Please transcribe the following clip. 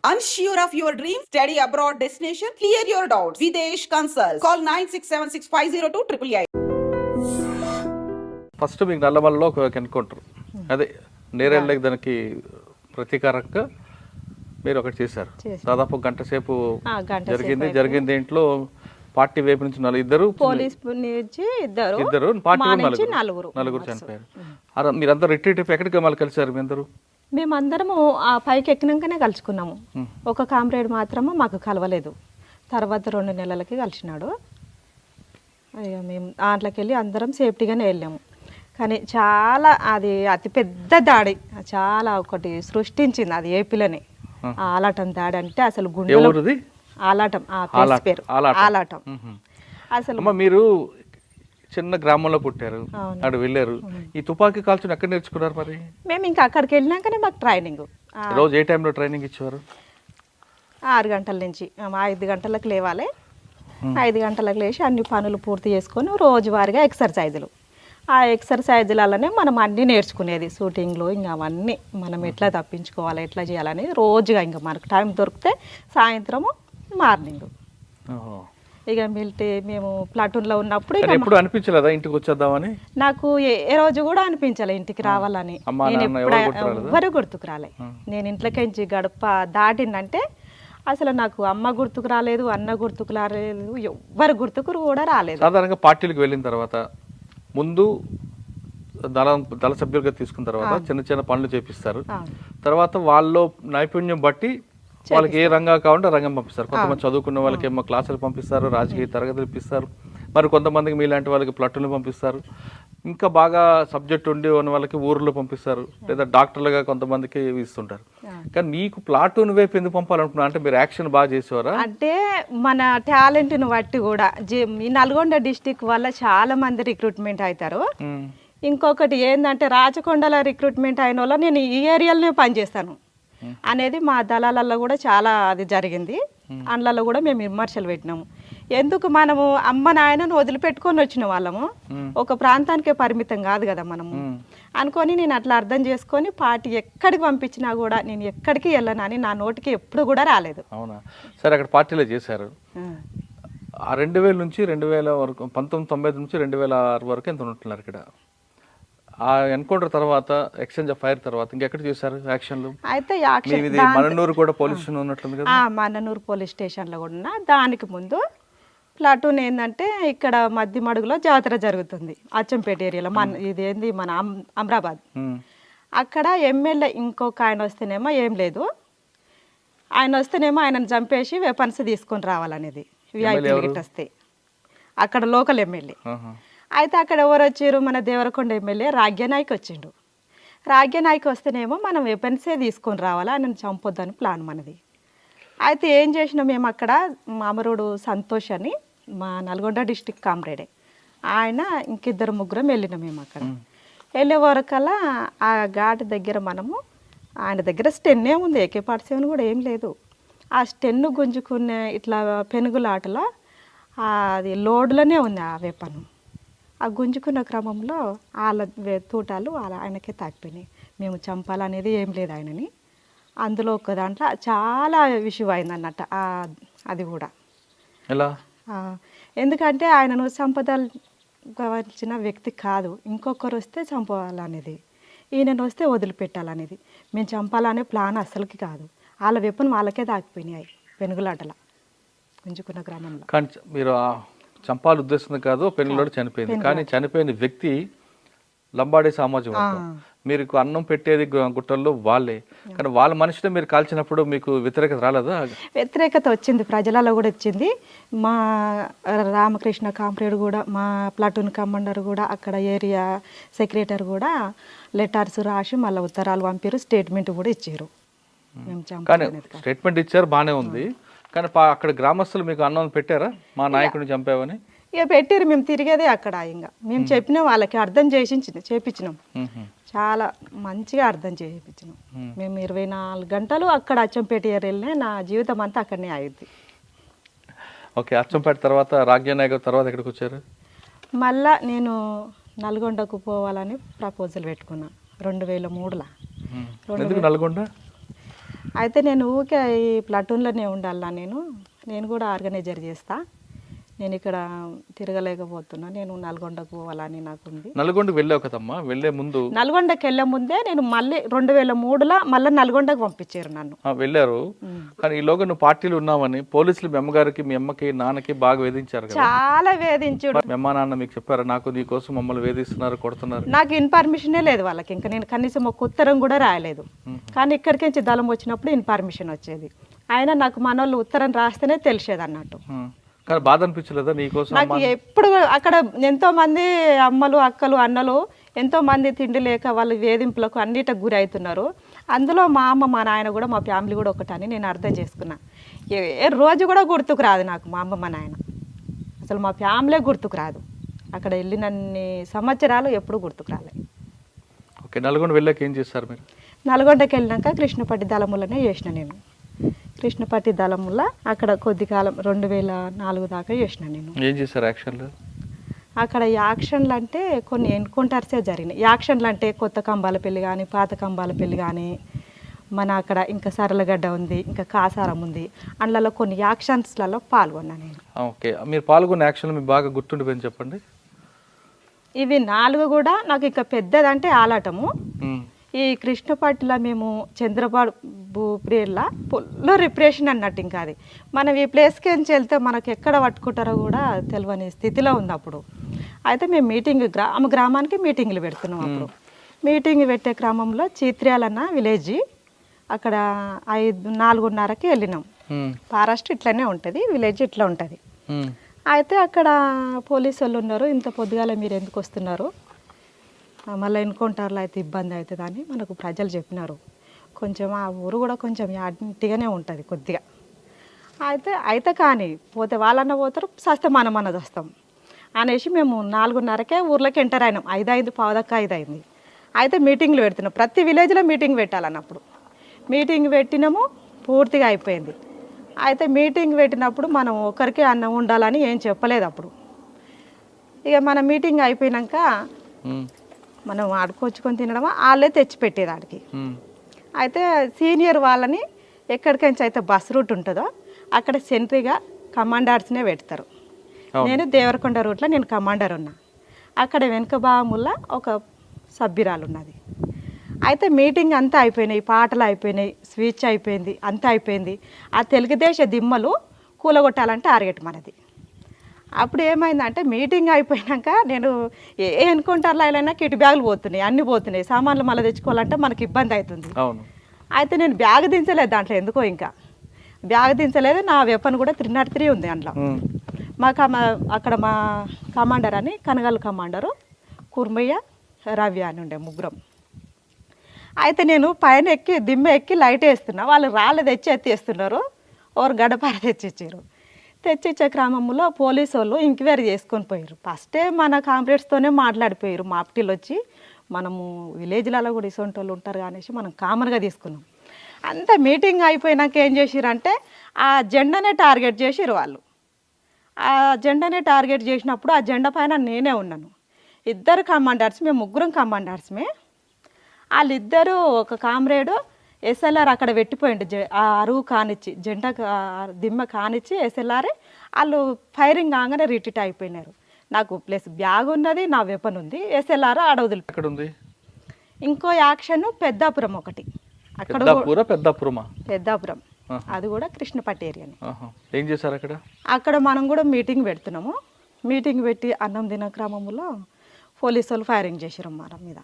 Unsure of your dream? Study abroad destination? Clear your doubts. Videsh Consult. Call 9676502888. First మీకు నల్లమల్లలో ఒక encounter, అదే నేరేళ్ళకి దానికి ప్రతీకారంగా మీరు ఒకటి చేశారు. దాదాపు గంట సేపు జరిగింది. దీంట్లో పార్టీ వైపు నుంచి ఇద్దరు పోలీస్ ఇద్దరు పార్టీ నలుగురు చనిపోయారు. మీరందరూ రిట్రీట్ ఎక్కడికి మళ్ళీ కలిసారు? మీ అందరూ మేమందరము ఆ పైకి ఎక్కినాకనే కలుసుకున్నాము. ఒక కామ్రేడ్ మాత్రము మాకు కలవలేదు. తర్వాత 2 నెలలకి కలిసినాడు. ఇక మేము దాంట్లోకి వెళ్ళి అందరం సేఫ్టీగానే వెళ్ళాము. కానీ చాలా అది అతిపెద్ద దాడి, చాలా ఒకటి సృష్టించింది అది ఏపీలోనే. ఆలాటం దాడి అంటే అసలు గుండెలో ఆలాటం, ఆ ప్లేస్ పేరు ఆలాటం. అసలు మీరు చిన్న గ్రామంలో పుట్టారు, అక్కడ వెళ్ళారు. ఈ తుపాకీ కాల్చుని ఎక్కడ నేర్చుకున్నారు మరి? మేము ఇంకా అక్కడికి వెళ్ళినాకనే మాకు ట్రైనింగ్. రోజు ఏ టైంలో ట్రైనింగ్ ఇచ్చేవారు? 6 గంటల నుంచి 5 గంటలకు లేవాలి. 5 గంటలకు లేచి అన్ని పనులు పూర్తి చేసుకొని రోజువారీగా ఎక్సర్సైజులు. ఆ ఎక్సర్సైజులలోనే మనం అన్నీ నేర్చుకునేది. షూటింగ్లు ఇంకా అవన్నీ మనం ఎట్లా తప్పించుకోవాలి, ఎట్లా చేయాలని రోజుగా ఇంకా మనకు టైం దొరికితే సాయంత్రము మార్నింగ్. ఇక మేము ప్లాటూన్లో ఉన్నప్పుడు ఎప్పుడు అనిపించలేదా ఇంటికి వచ్చేద్దామని? నాకు ఏ రోజు కూడా అనిపించలే ఇంటికి రావాలని. నేను ఎవ్వరు గుర్తుకు రాలే. నేను ఇంట్లోకించి గడప దాటిందంటే అసలు నాకు అమ్మ గుర్తుకు రాలేదు, అన్న గుర్తుకు రాలేదు, ఎవ్వరు గుర్తుకు కూడా రాలేదు. సాధారణంగా పార్టీలకు వెళ్ళిన తర్వాత ముందు దళ సభ్యులుగా తీసుకున్న తర్వాత చిన్న చిన్న పనులు చేపిస్తారు. తర్వాత వాళ్ళలో నైపుణ్యం బట్టి వాళ్ళకి ఏ రంగా కావాలంటే రంగం పంపిస్తారు. కొంతమంది చదువుకున్న వాళ్ళకి ఏమో క్లాసులు పంపిస్తారు, రాజకీయ తరగతులు ఇప్పిస్తారు. మరి కొంతమందికి మీలాంటి వాళ్ళకి ప్లట్టులు పంపిస్తారు. ఇంకా బాగా సబ్జెక్ట్ ఉండి ఉన్న వాళ్ళకి ఊర్లో పంపిస్తారు, లేదా డాక్టర్లుగా కొంతమందికి ఇస్తుంటారు. కానీ మీకు ప్లాటూన్ వైపు ఎందుకు పంపాలనుకున్నా? అంటే మీరు యాక్షన్ బాగా చేసేవారా? అంటే మన టాలెంట్ని బట్టి కూడా ఈ నల్గొండ డిస్టిక్ వల్ల చాలా మంది రిక్రూట్మెంట్ అవుతారు. ఇంకొకటి ఏంటంటే రాచకొండల రిక్రూట్మెంట్ అయిన వాళ్ళు నేను ఈ ఏరియాలోనే పనిచేస్తాను అనేది మా దళాలలో కూడా చాలా అది జరిగింది. అందులో కూడా మేము విమర్శలు పెట్టినాము. ఎందుకు మనము అమ్మ నాయనను వదిలిపెట్టుకొని వచ్చిన వాళ్ళము, ఒక ప్రాంతానికే పరిమితం కాదు కదా మనము అనుకొని నేను అట్లా అర్థం చేసుకొని పార్టీ ఎక్కడికి పంపించినా కూడా నేను ఎక్కడికి వెళ్ళనని నా నోటికి ఎప్పుడు కూడా రాలేదు. అవునా? సరే, అక్కడ పార్టీలో చేశారు. 2000 నుంచి 2000 వరకు, 1990 నుంచి 2006 వరకు ఎంత ఉంటున్నారు ఇక్కడ? ఆ ఎన్కౌంటర్ తర్వాత, ఎక్స్చేంజ్ ఆఫ్ ఫైర్ తర్వాత ఇంకెక్కడ చేశారు యాక్షన్లు? అయితే మననూరు కూడా పోలీస్ స్టేషన్ ఉన్నట్లుంది కదా? మననూరు పోలీస్ స్టేషన్లో కూడా ఉన్నా. దానికి ముందు ప్లాటూన్ ఏంటంటే ఇక్కడ మధ్యమడుగులో జాతర జరుగుతుంది అచ్చంపేట ఏరియాలో. ఇదేంది మన అమరాబాద్. అక్కడ ఎమ్మెల్యే ఇంకొక ఆయన వస్తేనేమో ఏం లేదు, ఆయన వస్తేనేమో ఆయనను చంపేసి వెపన్స్ తీసుకొని రావాలనేది విఐపీ వస్తే అక్కడ లోకల్ ఎమ్మెల్యే. అయితే అక్కడ ఎవరు వచ్చారు? మన దేవరకొండ ఎమ్మెల్యే రాగ్యనాయక్ వచ్చిండు. రాగ్యనాయక్ వస్తేనేమో మనం వెపన్సే తీసుకొని రావాలా, ఆయనను చంపొద్దని ప్లాన్ మనది. అయితే ఏం చేసినాం మేము అక్కడ, మామరుడు సంతోష్ అని మా నల్గొండ డిస్టిక్ కామ్రేడే, ఆయన ఇంకిద్దరు ముగ్గురం వెళ్ళినాం మేము. అక్కడ వెళ్ళే వరకల్లా ఆ ఘాటు దగ్గర మనము, ఆయన దగ్గర స్టెన్నే ఉంది, AK-47 కూడా ఏం లేదు. ఆ స్టెన్ను గుంజుకునే ఇట్లా పెనుగులాటలో అది లోడ్లోనే ఉంది ఆ వెపన్. ఆ గుంజుకున్న క్రమంలో వాళ్ళ తూటాలు ఆయనకే తాకిపోయినాయి. మేము చంపాలనేది ఏం లేదు ఆయనని. అందులో ఒక దాంట్లో చాలా విషయం అయింది అన్నట్టు అది కూడా. ఎలా? ఎందుకంటే ఆయనను సంపదల్చిన వ్యక్తి కాదు, ఇంకొకరు వస్తే చంపాలనేది, ఈయనను వస్తే వదిలిపెట్టాలనేది. మేము చంపాలనే ప్లాన్ అసలుకి కాదు. వాళ్ళ వెపన్ వాళ్ళకే తాకిపోయినాయి పెనుగులాటల గుంజుకున్న గ్రామంలో. కానీ మీరు చంపాల ఉద్దేశం కాదు, పెనుగులాట చనిపోయింది. కానీ చనిపోయిన వ్యక్తి లంబాడే సామాజిక వర్గం. మీరు అన్నం పెట్టేది గుట్టల్లో వాళ్ళే. కానీ వాళ్ళ మనిషిని మీరు కాల్చినప్పుడు మీకు వ్యతిరేకత రాలేదా? వ్యతిరేకత వచ్చింది, ప్రజలలో కూడా వచ్చింది. మా రామకృష్ణ కామ్రేడ్ కూడా, మా ప్లాటూన్ కమాండర్ కూడా, అక్కడ ఏరియా సెక్రటరీ కూడా లెటర్స్ రాసి మళ్ళీ ఉత్తరాలు పంపారు, స్టేట్మెంట్ కూడా ఇచ్చారు. కానీ స్టేట్మెంట్ ఇచ్చారు, బాగానే ఉంది. కానీ అక్కడ గ్రామస్తులు మీకు అన్నం పెట్టారా మా నాయకుడిని చంపావని? ఇక పెట్టారు. మేము తిరిగేదే అక్కడ. ఇంకా మేము చెప్పిన వాళ్ళకి అర్థం చేపించినాం, చాలా మంచిగా అర్థం చేయించినాం. మేము 24 గంటలు అక్కడ అచ్చంపేట ఏరియాలోనే, నా జీవితం అంతా అక్కడనే అయింది. ఓకే, అచ్చంపేట తర్వాత రాగ్యనాయక్ తర్వాత ఎక్కడికి వచ్చారు? మళ్ళా నేను నల్గొండకు పోవాలని ప్రపోజల్ పెట్టుకున్నా 2003లో. ఎందుకు నల్గొండ? అయితే నేను ఊరికే ఈ ప్లాటూన్లోనే ఉండాలా, నేను కూడా ఆర్గనైజర్ చేస్తా, నేను ఇక్కడ తిరగలేకపోతున్నా, నేను నల్గొండకు పోవాలని నాకుంది. నల్గొండకు వెళ్ళావు కదమ్మా, వెళ్ళే ముందు నల్గొండకి వెళ్ళే ముందే నేను మళ్ళీ 2003లో మళ్ళీ నల్గొండకు పంపించారు నన్ను. వెళ్ళారు, కానీ ఈలోగా నువ్వు పార్టీలు ఉన్నావని పోలీసులు మీ అమ్మగారికి మీ అమ్మకి నాన్నకి బాగా వేధించారు కదా. చాలా వేధించుడు. మీ అమ్మ నాన్న మీకు చెప్పారు నాకు నీ కోసం మమ్మల్ని వేధిస్తున్నారు, కొడుతున్నారు? నాకు ఇన్ఫర్మేషనే లేదు వాళ్ళకి, ఇంకా నేను కనీసం ఒక ఉత్తరం కూడా రాయలేదు. కానీ ఇక్కడికి నుంచి దళం వచ్చినప్పుడు ఇన్ఫర్మేషన్ వచ్చేది. అయినా నాకు మనోళ్ళు ఉత్తరం రాస్తేనే తెలిసేది అన్నట్టు. కానీ బాధ అనిపించలేదా నీకోసం? నాకు ఎప్పుడు అక్కడ ఎంతో మంది అమ్మలు అక్కలు అన్నలు ఎంతో మంది తిండి లేక వాళ్ళు వేధింపులకు అన్నిటికి గురి అవుతున్నారు. అందులో మా అమ్మ మా నాయన కూడా మా ఫ్యామిలీ కూడా ఒకటని నేను అర్థం చేసుకున్నా. ఏ రోజు కూడా గుర్తుకు రాదు నాకు మా అమ్మ మా నాయన, అసలు మా ఫ్యామిలీ గుర్తుకు రాదు. అక్కడ వెళ్ళినన్ని సంవత్సరాలు ఎప్పుడు గుర్తుకు రాలేదు. ఓకే, నల్గొండ వెళ్ళాక ఏం చేస్తారు మీరు? నల్గొండకి వెళ్ళినాక కృష్ణపట్టి దళములనే చేసిన నేను. కృష్ణపట్టి దళముల అక్కడ కొద్ది కాలం 2004 దాకా చేసిన నేను. ఏం చేశారు యాక్షన్లు? అక్కడ యాక్షన్లు అంటే కొన్ని ఎన్కౌంటర్సే జరిగినాయి. యాక్షన్లు అంటే కొత్త కంబాల పెళ్లి కానీ పాత కంబాల పెళ్లి కానీ, మన అక్కడ ఇంకా సరళగడ్డ ఉంది, ఇంకా కాసారం ఉంది, అందులో కొన్ని యాక్షన్స్లలో పాల్గొన్నా నేను. ఓకే, మీరు పాల్గొన్న యాక్షన్లు మీకు బాగా గుర్తుండిపోయింది చెప్పండి. ఇవి 4 కూడా నాకు ఇంకా పెద్దదంటే ఆలాటము. ఈ కృష్ణపట్టిలో మేము చంద్రబాబు పీరియడ్లో ఫుల్ రిప్రెషన్ అన్నట్టు. ఇంకా అది మనం ఈ ప్లేస్కి నుంచి వెళ్తే మనకు ఎక్కడ పట్టుకుంటారో కూడా తెలియని స్థితిలో ఉంది అప్పుడు. అయితే మేము మీటింగ్ గ్రామానికి మీటింగ్లు పెడుతున్నాం. అప్పుడు మీటింగ్ పెట్టే క్రమంలో చిత్ర్యాలన్న విలేజ్ అక్కడ 4:30కి వెళ్ళినాం. ఫారెస్ట్ ఇట్లనే ఉంటుంది, విలేజ్ ఇట్లా ఉంటుంది. అయితే అక్కడ పోలీసు వాళ్ళు ఉన్నారు, ఇంత పొద్దుగాల మీరు ఎందుకు వస్తున్నారు, మళ్ళీ ఎన్కౌంటర్లో అయితే ఇబ్బంది అవుతుంది అని మనకు ప్రజలు చెప్పినారు. కొంచెం ఆ ఊరు కూడా కొంచెం యాటిగానే ఉంటుంది కొద్దిగా. అయితే కానీ పోతే వాళ్ళన్న పోతారు, సస్తే మనం అన్నది వస్తాం అనేసి మేము 4:30కే ఊర్లోకి ఎంటర్ అయినాం. 5:05 పావుదక్క 5 అయింది. అయితే మీటింగ్లు పెడుతున్నాం, ప్రతి విలేజ్లో మీటింగ్ పెట్టాలన్నప్పుడు మీటింగ్ పెట్టినాము, పూర్తిగా అయిపోయింది. అయితే మీటింగ్ పెట్టినప్పుడు మనం ఒకరికి అన్నం ఉండాలని ఏం చెప్పలేదు అప్పుడు. ఇక మన మీటింగ్ అయిపోయినాక మనం ఆడుకొచ్చుకొని తినడం వాళ్ళే తెచ్చిపెట్టేది ఆడికి. అయితే సీనియర్ వాళ్ళని ఎక్కడికైనా అయితే బస్ రూట్ ఉంటుందో అక్కడ సెంట్రీగా కమాండర్స్నే పెడతారు. నేను దేవరకొండ రూట్లో నేను కమాండర్ ఉన్నా. అక్కడ వెనుక భాగముల్లో ఒక సభ్యురాలు ఉన్నది. అయితే మీటింగ్ అంతా అయిపోయినాయి, పాటలు అయిపోయినాయి, స్పీచ్ అయిపోయింది, అంతా అయిపోయింది. ఆ తెలుగుదేశ దిమ్మలు కూలగొట్టాలంటే టార్గెట్ మనది. అప్పుడు ఏమైందంటే మీటింగ్ అయిపోయాక నేను ఏ ఎన్కౌంటర్లో అయినా కిట్ బ్యాగులు పోతున్నాయి, అన్నీ పోతున్నాయి, సామాన్లు మళ్ళీ తెచ్చుకోవాలంటే మనకి ఇబ్బంది అవుతుంది. అయితే నేను బ్యాగ్ దించలేదు దాంట్లో, ఎందుకో ఇంకా బ్యాగ్ దించలేదు. నా వెపన్ కూడా 303 ఉంది అందులో. అక్కడ మా కమాండర్ అని కనగల్ కమాండరు, కుర్మయ్య, రవ్య అని ఉండే ముగ్గురం. అయితే నేను పైన ఎక్కి దిమ్మ ఎక్కి లైట్ వేస్తున్నా, వాళ్ళు రాళ్ళు తెచ్చి ఎత్తేస్తున్నారు, ఓరు గడపార తెచ్చిచ్చారు. తెచ్చిచ్చే క్రమంలో పోలీసు వాళ్ళు ఎంక్వైరీ చేసుకొని పోయారు. ఫస్టే మన కాంప్లైంట్స్తోనే మాట్లాడిపోయారు. మాప్టీలు వచ్చి మనము విలేజ్లలో కూడా ఇసొంటి వాళ్ళు ఉంటారు అనేసి మనం కామన్గా తీసుకున్నాం. అంత మీటింగ్ అయిపోయినాక ఏం చేసిరంటే ఆ జెండానే టార్గెట్ చేసిరు వాళ్ళు. ఆ జెండానే టార్గెట్ చేసినప్పుడు ఆ జెండా పైన నేనే ఉన్నాను. 2 కమాండర్స్, మేము 3 కమాండర్స్మే. వాళ్ళిద్దరూ ఒక కామ్రేడు ఎస్ఎల్ఆర్ అక్కడ పెట్టిపోయిండు, ఆ అరువు కానిచ్చి జెండా దిమ్మ కానిచ్చి ఎస్ఎల్ఆర్ వాళ్ళు ఫైరింగ్ కాగానే రిట్రీట్ అయిపోయినారు. నాకు ప్లస్ బ్యాగ్ ఉన్నది, నా వెపన్ ఉంది, ఎస్ఎల్ఆర్ ఆడ వదిలిపెట్టింది. ఇంకో యాక్షన్ పెద్దాపురం ఒకటి, అక్కడ పెద్దాపురం, అది కూడా కృష్ణపట్టి ఏరియాని. ఏం చేశారు అక్కడ? అక్కడ మనం కూడా మీటింగ్ పెడుతున్నాము. మీటింగ్ పెట్టి అన్నం తిన క్రమంలో పోలీసు వాళ్ళు ఫైరింగ్ చేసారు మన మీద.